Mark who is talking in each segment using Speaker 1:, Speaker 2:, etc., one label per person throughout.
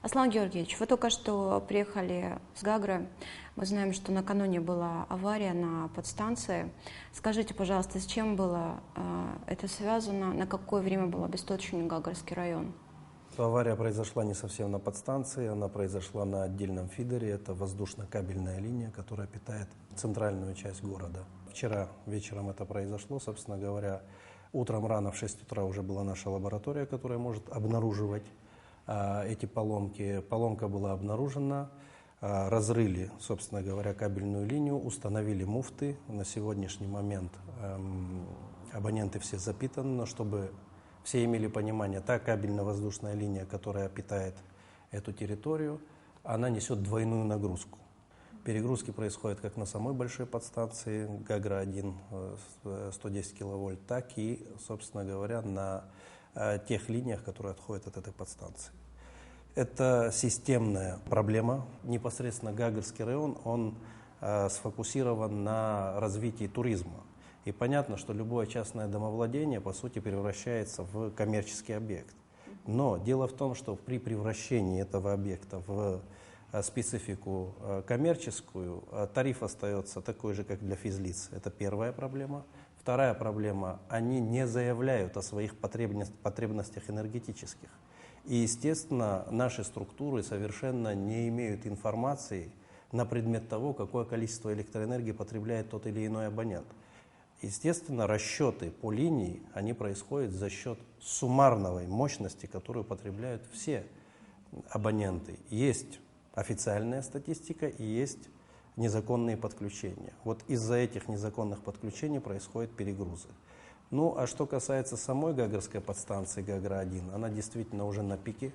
Speaker 1: Аслан Георгиевич, вы только что приехали с Гагры. Мы знаем, что накануне была авария на подстанции. Скажите, пожалуйста, с чем было это связано? На какое время был обесточен Гагрский район?
Speaker 2: Авария произошла не совсем на подстанции, она произошла на отдельном фидере. Это воздушно-кабельная линия, которая питает центральную часть города. Вчера вечером это произошло, собственно говоря. Утром рано в 6 утра уже была наша лаборатория, которая может обнаруживать эти поломки. Поломка была обнаружена, разрыли, собственно говоря, кабельную линию, установили муфты. На сегодняшний момент абоненты все запитаны, но чтобы все имели понимание, та кабельно-воздушная линия, которая питает эту территорию, она несет двойную нагрузку. Перегрузки происходят как на самой большой подстанции Гагра-1 110 киловольт, так и, собственно говоря, на тех линиях, которые отходят от этой подстанции. Это системная проблема. Непосредственно Гагрский район, он сфокусирован на развитии туризма. И понятно, что любое частное домовладение, по сути, превращается в коммерческий объект. Но дело в том, что при превращении этого объекта в специфику коммерческую, тариф остается такой же, как для физлиц. Это первая проблема. Вторая проблема, они не заявляют о своих потребностях энергетических. И, естественно, наши структуры совершенно не имеют информации на предмет того, какое количество электроэнергии потребляет тот или иной абонент. Естественно, расчеты по линии, они происходят за счет суммарной мощности, которую потребляют все абоненты. Есть официальная статистика и есть незаконные подключения. Вот из-за этих незаконных подключений происходят перегрузы. Ну, а что касается самой Гагрской подстанции Гагра-1, она действительно уже на пике.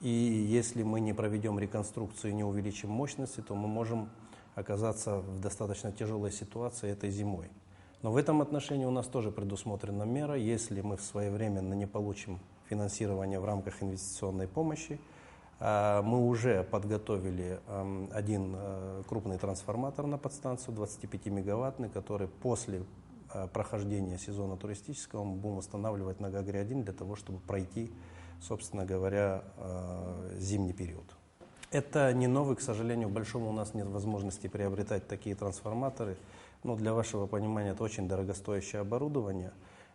Speaker 2: И если мы не проведем реконструкцию и не увеличим мощности, то мы можем оказаться в достаточно тяжелой ситуации этой зимой. Но в этом отношении у нас тоже предусмотрена мера. Если мы своевременно не получим финансирование в рамках инвестиционной помощи, мы уже подготовили один крупный трансформатор на подстанцию, 25-мегаваттный, который после прохождения сезона туристического мы будем устанавливать на Гагре-1 для того, чтобы пройти, собственно говоря, зимний период. Это не новый, к сожалению, большому у нас нет возможности приобретать такие трансформаторы. Но для вашего понимания, это очень дорогостоящее оборудование.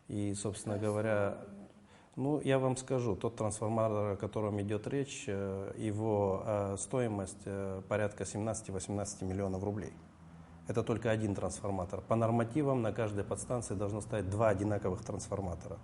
Speaker 2: И, собственно говоря, ну, я вам скажу, тот трансформатор, о котором идет речь, его стоимость порядка 17-18 миллионов рублей. Это только один трансформатор. По нормативам на каждой подстанции должно стоять 2 одинаковых трансформатора.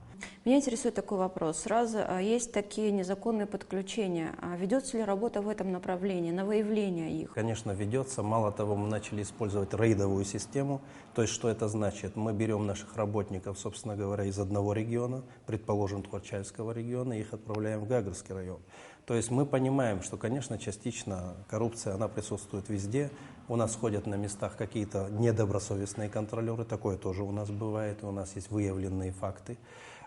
Speaker 1: Меня интересует такой вопрос. Сразу есть такие незаконные подключения. Ведется ли работа в этом направлении, на выявление их?
Speaker 2: Конечно, ведется. Мало того, мы начали использовать рейдовую систему. То есть, что это значит? Мы берем наших работников, собственно говоря, из одного региона, предположим, Тхуачальского региона, и их отправляем в Гагрский район. То есть мы понимаем, что, конечно, частично коррупция, она присутствует везде. У нас ходят на местах какие-то недобросовестные контролеры, такое тоже у нас бывает, и у нас есть выявленные факты.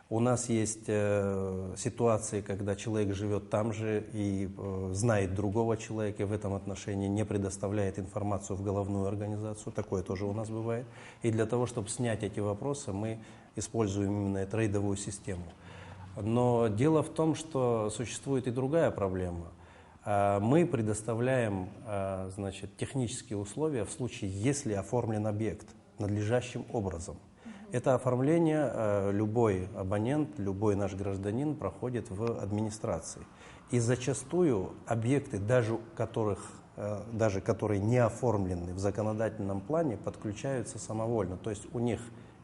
Speaker 2: У нас есть ситуации, когда человек живет там же и знает другого человека, и в этом отношении не предоставляет информацию в головную организацию, такое тоже у нас бывает. И для того, чтобы снять эти вопросы, мы используем именно эту рейдовую систему. Но дело в том, что существует и другая проблема. Мы предоставляем, значит, технические условия в случае, если оформлен объект надлежащим образом. Это оформление любой абонент, любой наш гражданин проходит в администрации. И зачастую объекты, даже которые не оформлены в законодательном плане, подключаются самовольно. То есть у них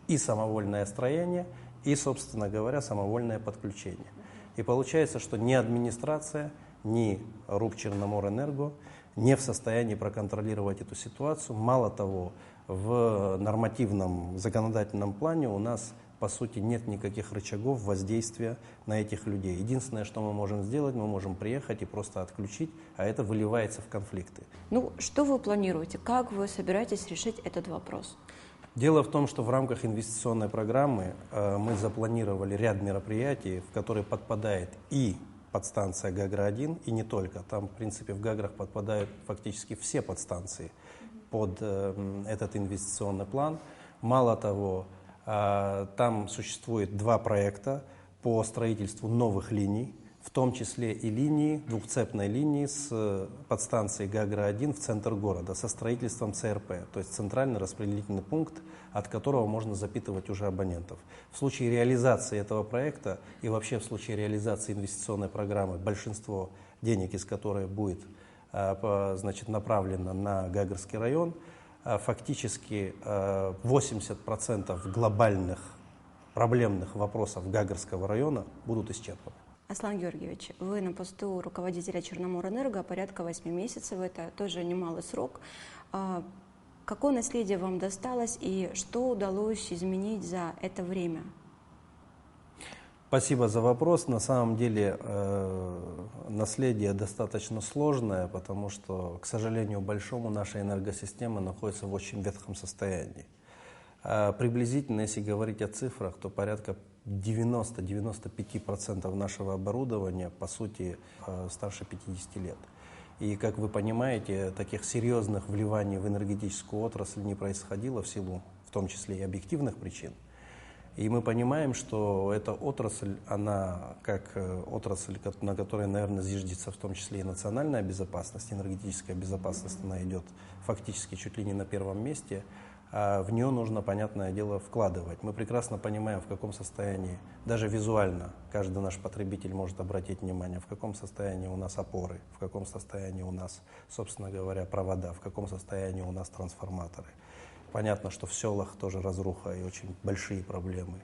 Speaker 2: и самовольное строение, и, собственно говоря, самовольное подключение. И получается, что ни администрация, ни РУП «Черноморэнерго» не в состоянии проконтролировать эту ситуацию. Мало того, в нормативном законодательном плане у нас, по сути, нет никаких рычагов воздействия на этих людей. Единственное, что мы можем сделать, мы можем приехать и просто отключить, а это выливается в конфликты.
Speaker 1: Ну, что вы планируете? Как вы собираетесь решить этот вопрос?
Speaker 2: Дело в том, что в рамках инвестиционной программы мы запланировали ряд мероприятий, в которые подпадает и подстанция Гагра-1, и не только. Там, в принципе, в Гаграх подпадают фактически все подстанции под этот инвестиционный план. Мало того, там существует 2 проекта по строительству новых линий. в том числе и линии, двухцепной линии с подстанцией Гагра-1 в центр города, со строительством ЦРП, то есть центральный распределительный пункт, от которого можно запитывать уже абонентов. В случае реализации этого проекта и вообще в случае реализации инвестиционной программы большинство денег из которой будет направлено на Гагарский район, фактически 80% глобальных проблемных вопросов Гагарского района будут исчерпаны.
Speaker 1: Аслан Георгиевич, вы на посту руководителя Черноморэнерго порядка 8 месяцев, это тоже немалый срок. Какое наследие вам досталось и что удалось изменить за это время?
Speaker 2: Спасибо за вопрос. На самом деле наследие достаточно сложное, потому что, к сожалению большому, наша энергосистема находится в очень ветхом состоянии. Приблизительно, если говорить о цифрах, то порядка 90-95% нашего оборудования, по сути, старше 50 лет. И, как вы понимаете, таких серьезных вливаний в энергетическую отрасль не происходило в силу, в том числе и объективных причин. И мы понимаем, что эта отрасль, она как отрасль, на которой, наверное, зиждется в том числе и национальная безопасность, энергетическая безопасность, она идет фактически чуть ли не на первом месте, а в нее нужно, понятное дело, вкладывать. Мы прекрасно понимаем, в каком состоянии, даже визуально, каждый наш потребитель может обратить внимание, в каком состоянии у нас опоры, в каком состоянии у нас, собственно говоря, провода, в каком состоянии у нас трансформаторы. Понятно, что в селах тоже разруха и очень большие проблемы.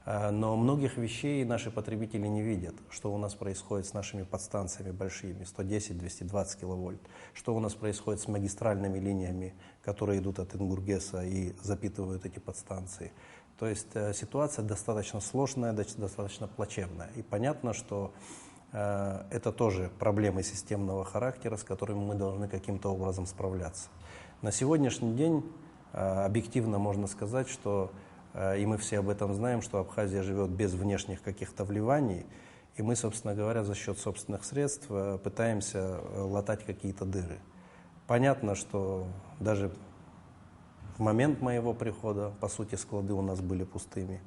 Speaker 2: Но многих вещей наши потребители не видят, что у нас происходит с нашими подстанциями большими, 110-220 киловольт, что у нас происходит с магистральными линиями, которые идут от Ингургеса и запитывают эти подстанции. То есть ситуация достаточно сложная, достаточно плачевная. И понятно, что это тоже проблемы системного характера, с которыми мы должны каким-то образом справляться. На сегодняшний день объективно можно сказать, что, и мы все об этом знаем, что Абхазия живет без внешних каких-то вливаний, и мы, собственно говоря, за счет собственных средств пытаемся латать какие-то дыры. Понятно, что даже в момент моего прихода, по сути, склады у нас были пустыми,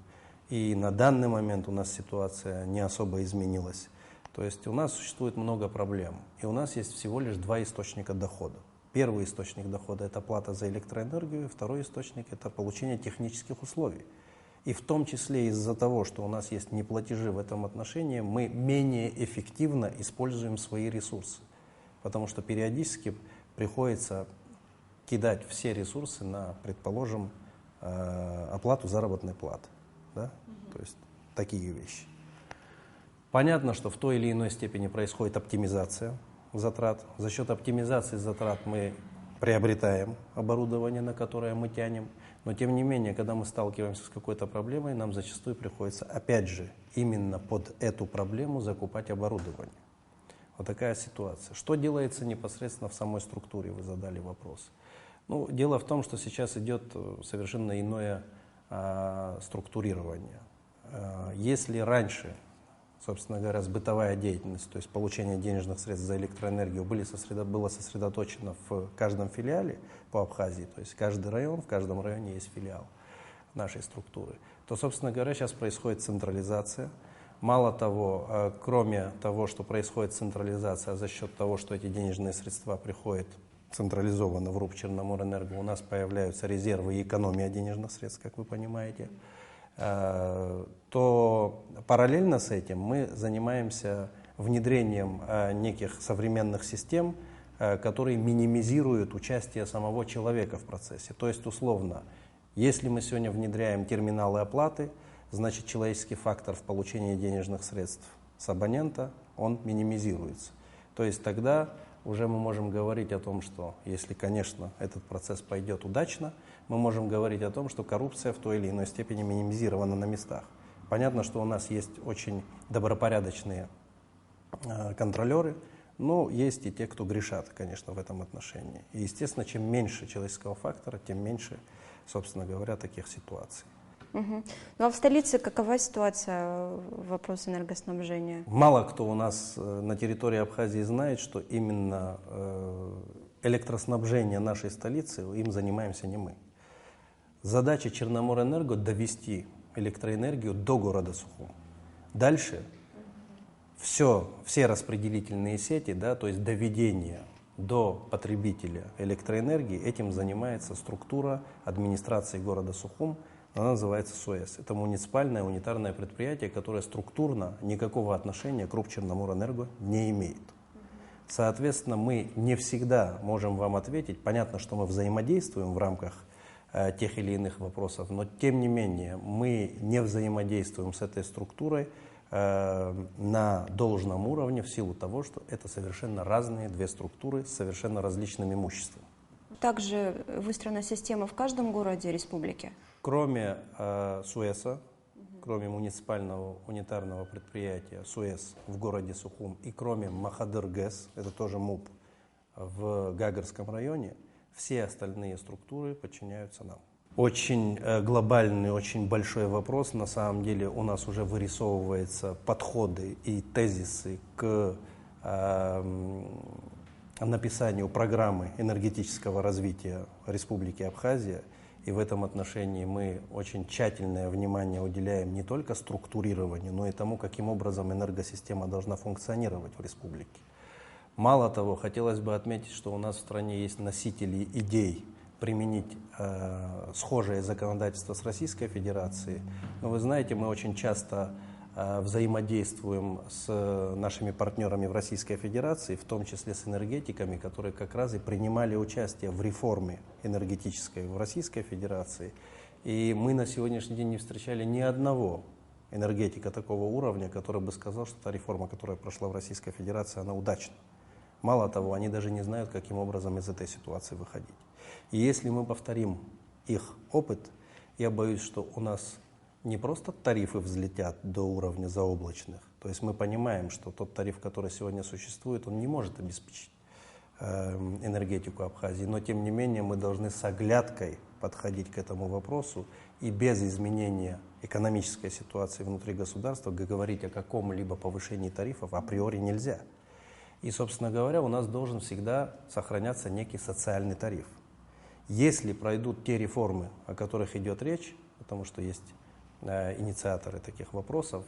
Speaker 2: и на данный момент у нас ситуация не особо изменилась. То есть у нас существует много проблем, и у нас есть всего лишь два источника дохода. Первый источник дохода – это плата за электроэнергию, второй источник – это получение технических условий. И в том числе из-за того, что у нас есть неплатежи в этом отношении, мы менее эффективно используем свои ресурсы, потому что периодически приходится кидать все ресурсы на, предположим, оплату заработной платы. Да? То есть такие вещи. Понятно, что в той или иной степени происходит оптимизация затрат. За счет оптимизации затрат мы приобретаем оборудование, на которое мы тянем. Но тем не менее, когда мы сталкиваемся с какой-то проблемой, нам зачастую приходится, опять же, именно под эту проблему закупать оборудование. Вот такая ситуация. Что делается непосредственно в самой структуре, вы задали вопрос. Ну, дело в том, что сейчас идет совершенно иное структурирование. Если раньше, собственно говоря, бытовая деятельность, то есть получение денежных средств за электроэнергию было сосредоточено в каждом филиале по Абхазии, то есть каждый район, в каждом районе есть филиал нашей структуры, то, собственно говоря, сейчас происходит централизация. Мало того, кроме того, что происходит централизация, за счет того, что эти денежные средства приходят централизованно в РУП Черноморэнерго, у нас появляются резервы и экономия денежных средств, как вы понимаете, то параллельно с этим мы занимаемся внедрением неких современных систем, которые минимизируют участие самого человека в процессе. То есть, условно, если мы сегодня внедряем терминалы оплаты, значит, человеческий фактор в получении денежных средств с абонента, он минимизируется. То есть тогда уже мы можем говорить о том, что если, конечно, этот процесс пойдет удачно, мы можем говорить о том, что коррупция в той или иной степени минимизирована на местах. Понятно, что у нас есть очень добропорядочные контролеры, но есть и те, кто грешат, конечно, в этом отношении. И, естественно, чем меньше человеческого фактора, тем меньше, собственно говоря, таких ситуаций.
Speaker 1: Угу. Ну а в столице какова ситуация в вопросе энергоснабжения?
Speaker 2: Мало кто у нас на территории Абхазии знает, что именно электроснабжение нашей столицы, им занимаемся не мы. Задача Черноморэнерго – довести электроэнергию до города Сухум. Дальше все распределительные сети, да, то есть доведение до потребителя электроэнергии, этим занимается структура администрации города Сухум, она называется СУЭС. Это муниципальное унитарное предприятие, которое структурно никакого отношения к Рубчерноморэнерго не имеет. Соответственно, мы не всегда можем вам ответить. Понятно, что мы взаимодействуем в рамках тех или иных вопросов, но тем не менее мы не взаимодействуем с этой структурой на должном уровне в силу того, что это совершенно разные две структуры с совершенно различным имуществом.
Speaker 1: Также выстроена система в каждом городе республики?
Speaker 2: Кроме СУЭСа, кроме муниципального унитарного предприятия СУЭС в городе Сухум и кроме Махадыр-ГЭС, это тоже МУП в Гагарском районе, все остальные структуры подчиняются нам. Очень глобальный, очень большой вопрос. На самом деле у нас уже вырисовываются подходы и тезисы к написанию программы энергетического развития Республики Абхазия. И в этом отношении мы очень тщательное внимание уделяем не только структурированию, но и тому, каким образом энергосистема должна функционировать в республике. Мало того, хотелось бы отметить, что у нас в стране есть носители идей применить схожее законодательство с Российской Федерацией. Но вы знаете, мы очень часто взаимодействуем с нашими партнерами в Российской Федерации, в том числе с энергетиками, которые как раз и принимали участие в реформе энергетической в Российской Федерации. И мы на сегодняшний день не встречали ни одного энергетика такого уровня, который бы сказал, что та реформа, которая прошла в Российской Федерации, она удачна. Мало того, они даже не знают, каким образом из этой ситуации выходить. И если мы повторим их опыт, я боюсь, что у нас не просто тарифы взлетят до уровня заоблачных, то есть мы понимаем, что тот тариф, который сегодня существует, он не может обеспечить энергетику Абхазии, но тем не менее мы должны с оглядкой подходить к этому вопросу и без изменения экономической ситуации внутри государства говорить о каком-либо повышении тарифов априори нельзя. И, собственно говоря, у нас должен всегда сохраняться некий социальный тариф. Если пройдут те реформы, о которых идет речь, потому что есть инициаторы таких вопросов,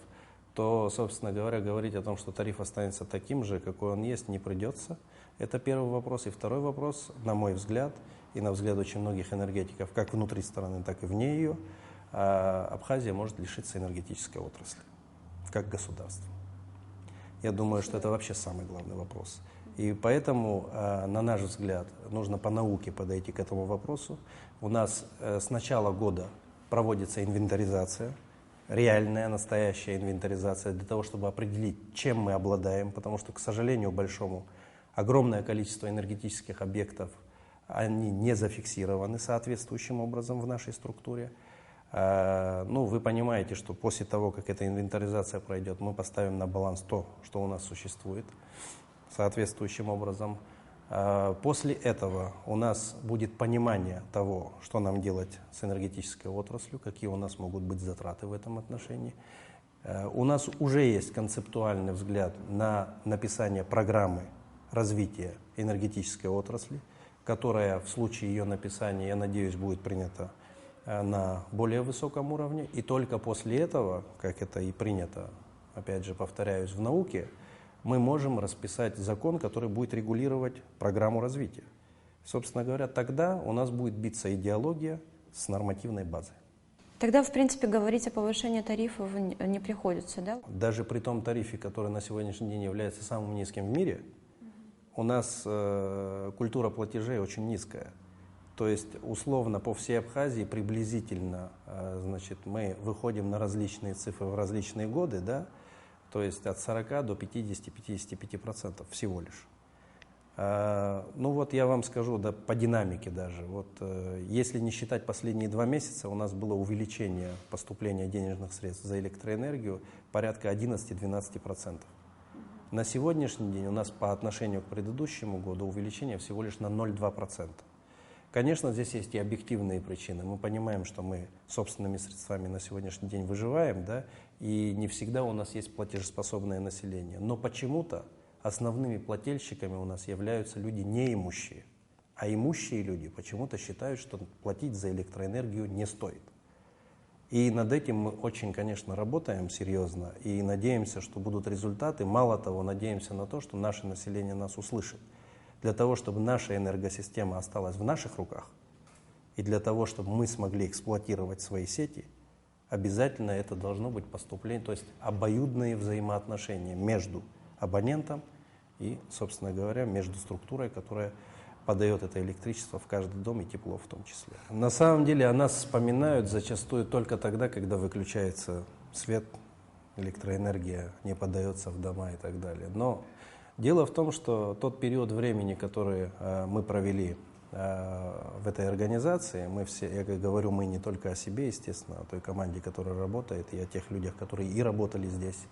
Speaker 2: то, собственно говоря, говорить о том, что тариф останется таким же, какой он есть, не придется. Это первый вопрос. И второй вопрос, на мой взгляд, и на взгляд очень многих энергетиков, как внутри страны, так и вне ее, Абхазия может лишиться энергетической отрасли, как государство. Я думаю, что это вообще самый главный вопрос. И поэтому, на наш взгляд, нужно по науке подойти к этому вопросу. У нас с начала года проводится инвентаризация, реальная, настоящая инвентаризация для того, чтобы определить, чем мы обладаем, потому что, к сожалению большому, огромное количество энергетических объектов, они не зафиксированы соответствующим образом в нашей структуре. Ну, вы понимаете, что после того, как эта инвентаризация пройдет, мы поставим на баланс то, что у нас существует соответствующим образом. После этого у нас будет понимание того, что нам делать с энергетической отраслью, какие у нас могут быть затраты в этом отношении. У нас уже есть концептуальный взгляд на написание программы развития энергетической отрасли, которая в случае ее написания, я надеюсь, будет принята на более высоком уровне. И только после этого, как это и принято, опять же повторяюсь, в науке, мы можем расписать закон, который будет регулировать программу развития. Собственно говоря, тогда у нас будет биться идеология с нормативной базой.
Speaker 1: Тогда, в принципе, говорить о повышении тарифов не приходится, да?
Speaker 2: Даже при том тарифе, который на сегодняшний день является самым низким в мире, у нас культура платежей очень низкая. То есть, условно, по всей Абхазии приблизительно, значит, мы выходим на различные цифры в различные годы, да? То есть от 40 до 50-55% всего лишь. Ну вот я вам скажу, да, по динамике даже. Вот, если не считать последние 2 месяца, у нас было увеличение поступления денежных средств за электроэнергию порядка 11-12%. На сегодняшний день у нас по отношению к предыдущему году увеличение всего лишь на 0,2%. Конечно, здесь есть и объективные причины. Мы понимаем, что мы собственными средствами на сегодняшний день выживаем, да, и не всегда у нас есть платежеспособное население. Но почему-то основными плательщиками у нас являются люди неимущие. А имущие люди почему-то считают, что платить за электроэнергию не стоит. И над этим мы очень, конечно, работаем серьезно и надеемся, что будут результаты. Мало того, надеемся на то, что наше население нас услышит. Для того, чтобы наша энергосистема осталась в наших руках, и для того, чтобы мы смогли эксплуатировать свои сети, обязательно это должно быть поступление, то есть обоюдные взаимоотношения между абонентом и, собственно говоря, между структурой, которая подает это электричество в каждый дом и тепло в том числе. На самом деле о нас вспоминают зачастую только тогда, когда выключается свет, электроэнергия не подается в дома и так далее. Но дело в том, что тот период времени, который мы провели в этой организации, мы все, я как говорю, мы не только о себе, естественно, о той команде, которая работает, и о тех людях, которые и работали здесь.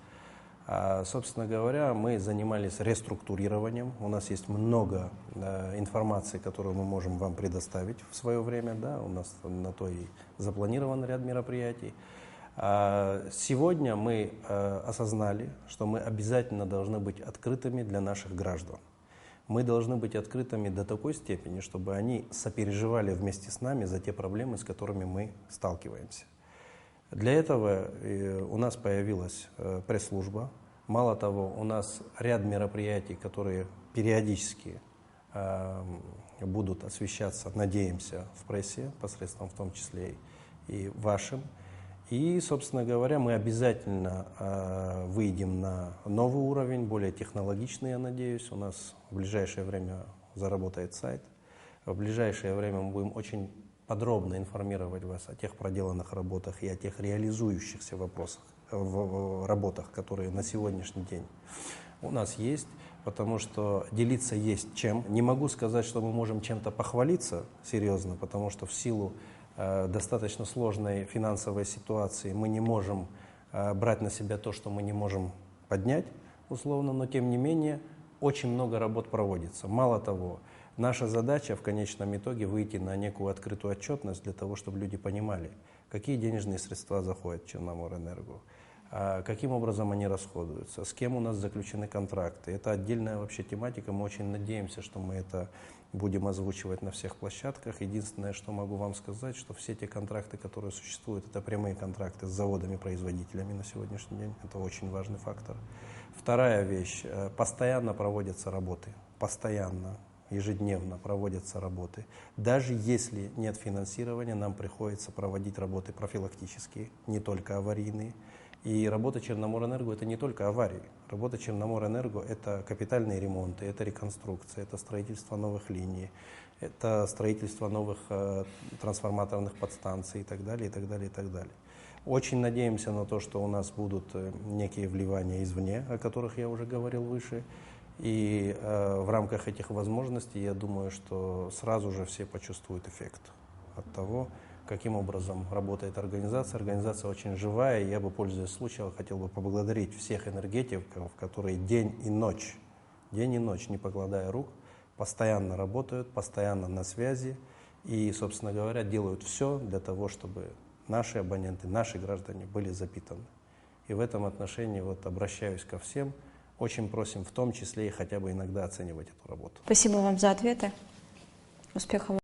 Speaker 2: Собственно говоря, мы занимались реструктурированием. У нас есть много информации, которую мы можем вам предоставить в свое время. Да? У нас на то и запланирован ряд мероприятий. Сегодня мы осознали, что мы обязательно должны быть открытыми для наших граждан. Мы должны быть открытыми до такой степени, чтобы они сопереживали вместе с нами за те проблемы, с которыми мы сталкиваемся. Для этого у нас появилась пресс-служба. Мало того, у нас ряд мероприятий, которые периодически будут освещаться, надеемся, в прессе, посредством в том числе и вашим. И, собственно говоря, мы обязательно выйдем на новый уровень, более технологичный, я надеюсь. У нас в ближайшее время заработает сайт. В ближайшее время мы будем очень подробно информировать вас о тех проделанных работах и о тех реализующихся работах, которые на сегодняшний день у нас есть, потому что делиться есть чем. Не могу сказать, что мы можем чем-то похвалиться серьезно, потому что в силу достаточно сложной финансовой ситуации мы не можем брать на себя то, что мы не можем поднять, условно, но тем не менее очень много работ проводится. Мало того, наша задача в конечном итоге выйти на некую открытую отчетность для того, чтобы люди понимали, какие денежные средства заходят в Черноморэнерго, каким образом они расходуются, с кем у нас заключены контракты. Это отдельная вообще тематика, мы очень надеемся, что мы это будем озвучивать на всех площадках. Единственное, что могу вам сказать, что все те контракты, которые существуют, это прямые контракты с заводами-производителями на сегодняшний день. Это очень важный фактор. Вторая вещь. Постоянно проводятся работы. Постоянно, ежедневно проводятся работы. Даже если нет финансирования, нам приходится проводить работы профилактические, не только аварийные. И работа Черноморэнерго – это не только аварии. Работа Черноморэнерго – это капитальные ремонты, это реконструкция, это строительство новых линий, это строительство новых трансформаторных подстанций и так далее, и так далее, и так далее. Очень надеемся на то, что у нас будут некие вливания извне, о которых я уже говорил выше. И в рамках этих возможностей, я думаю, что сразу же все почувствуют эффект от того, каким образом работает организация. Организация очень живая, и я бы, пользуясь случаем, хотел бы поблагодарить всех энергетиков, которые день и ночь, не покладая рук, постоянно работают, постоянно на связи и, собственно говоря, делают все для того, чтобы наши абоненты, наши граждане были запитаны. И в этом отношении вот обращаюсь ко всем, очень просим в том числе и хотя бы иногда оценивать эту работу.
Speaker 1: Спасибо вам за ответы. Успехов.